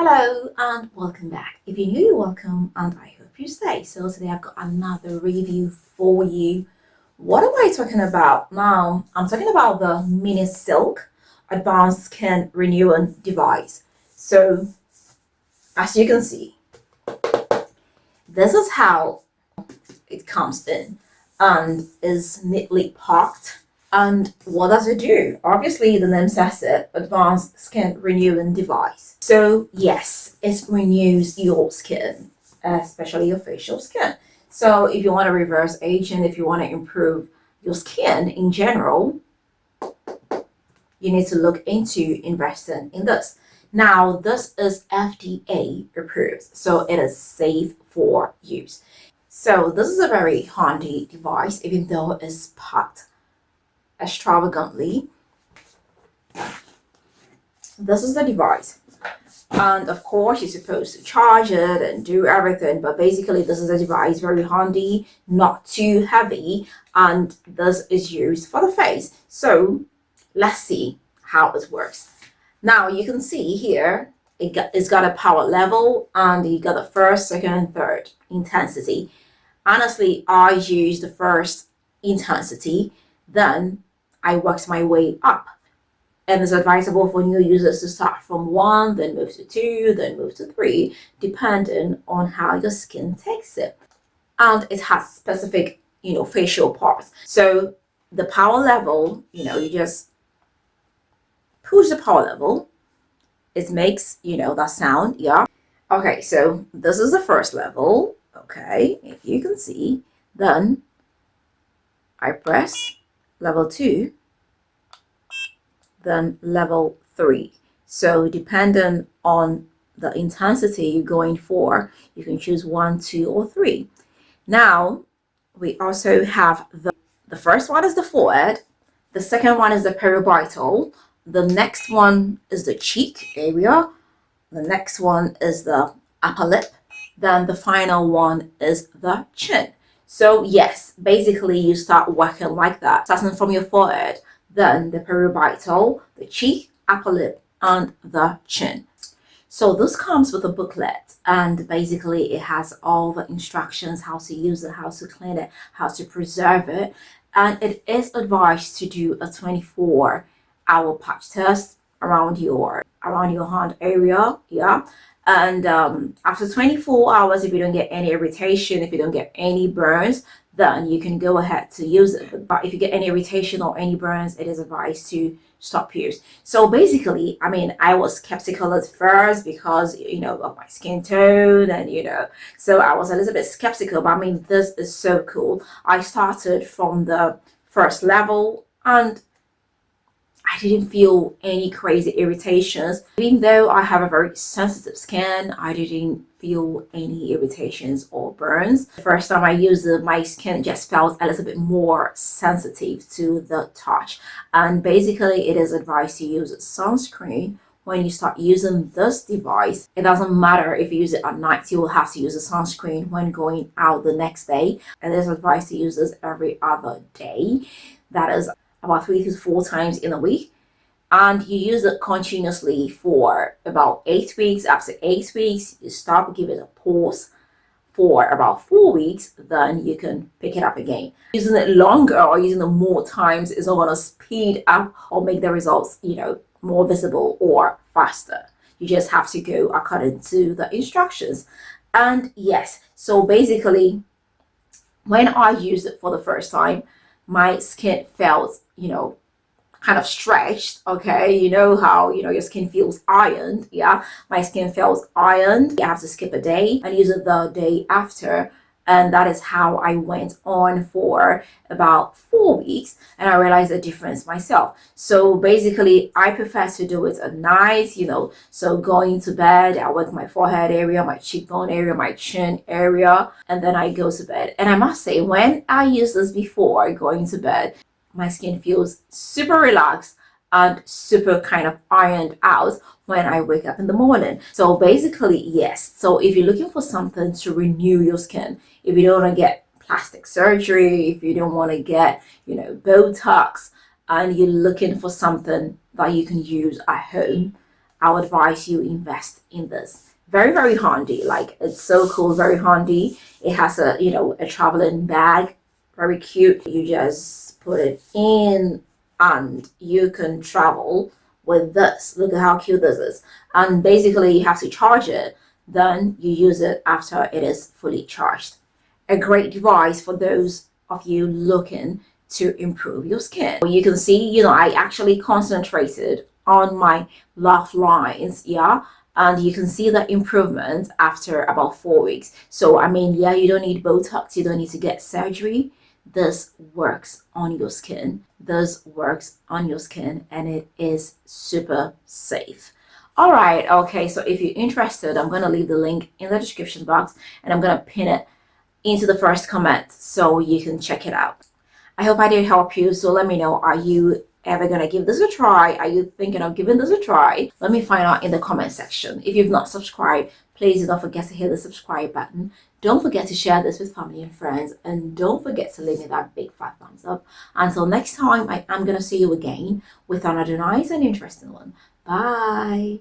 Hello and welcome back. If you're new, you're welcome and I hope you stay. So today I've got another review for you. What am I talking about? Now, I'm talking about the MimiSilk Advanced Skin Renewal Device. So, as you can see, this is how it comes in and is neatly packed. And what does it do? Obviously, the name says it, Advanced Skin Renewing Device. So yes, it renews your skin, especially your facial skin. So if you want to reverse aging, if you want to improve your skin in general, you need to look into investing in this. Now, this is FDA approved, so it is safe for use. So this is a very handy device, even though it's packed extravagantly. This is the device, and of course you're supposed to charge it and do everything, but basically this is a device, very handy, not too heavy, and this is used for the face. So let's see how it works. Now you can see here it's got a power level, and you got the first, second, and third intensity. Honestly, I use the first intensity, then I worked my way up. And it's advisable for new users to start from 1, then move to 2, then move to 3, depending on how your skin takes it. And it has specific, facial parts. So the power level, you just push the power level. It makes, that sound, yeah. Okay, so this is the first level. Okay, if you can see, then I press level 2, then level 3. So depending on the intensity you're going for, you can choose 1, 2, or 3. Now we also have the first one is the forehead, the second one is the periorbital, the next one is the cheek area, the next one is the upper lip, then the final one is the chin. So yes, basically you start working like that, starting from your forehead, then the periorbital, the cheek, upper lip, and the chin. So this comes with a booklet, and basically it has all the instructions, how to use it, how to clean it, how to preserve it. And it is advised to do a 24-hour patch test around your hand area, yeah. And after 24 hours, if you don't get any irritation, if you don't get any burns, then you can go ahead to use it. But if you get any irritation or any burns, it is advised to stop use. So basically, I was skeptical at first because, of my skin tone and, so I was a little bit skeptical, but this is so cool. I started from the first level and I didn't feel any crazy irritations. Even though I have a very sensitive skin, I didn't feel any irritations or burns. The first time I used it, my skin just felt a little bit more sensitive to the touch. And basically, it is advised to use sunscreen when you start using this device. It doesn't matter if you use it at night, you will have to use a sunscreen when going out the next day. And it is advised to use this every other day. That is about 3 to 4 times in a week, and you use it continuously for about 8 weeks. After 8 weeks, you stop, give it a pause for about 4 weeks, then you can pick it up again. Using it longer or using it more times is not going to speed up or make the results, more visible or faster. You just have to go according to the instructions. And yes, so basically, when I used it for the first time, my skin felt, kind of stretched. Okay, you know how your skin feels ironed. Yeah, my skin feels ironed. You have to skip a day and use it the day after, and that is how I went on for about 4 weeks, and I realized the difference myself. So basically, I prefer to do it at night. So going to bed, I work my forehead area, my cheekbone area, my chin area, and then I go to bed. And I must say, when I use this before going to bed, my skin feels super relaxed and super kind of ironed out when I wake up in the morning. So basically, yes. So if you're looking for something to renew your skin, if you don't want to get plastic surgery, if you don't want to get, Botox, and you're looking for something that you can use at home I would advise you invest in this. Very, very handy. Like, it's so cool, very handy. It has a, a traveling bag, very cute. You just put it in and you can travel with this. Look at how cute this is. And basically you have to charge it, then you use it after it is fully charged. A great device for those of you looking to improve your skin. You can see, I actually concentrated on my laugh lines, yeah, and you can see the improvement after about 4 weeks. So I mean, yeah, you don't need Botox, you don't need to get surgery. This works on your skin. This works on your skin, and it is super safe. All right, okay, so if you're interested, I'm going to leave the link in the description box, and I'm going to pin it into the first comment so you can check it out. I hope I did help you. So let me know, are you ever gonna give this a try? Are you thinking of giving this a try? Let me find out in the comment section. If you've not subscribed, please do not forget to hit the subscribe button. Don't forget to share this with family and friends, and don't forget to leave me that big fat thumbs up. Until next time, I am gonna see you again with another nice and interesting one. Bye.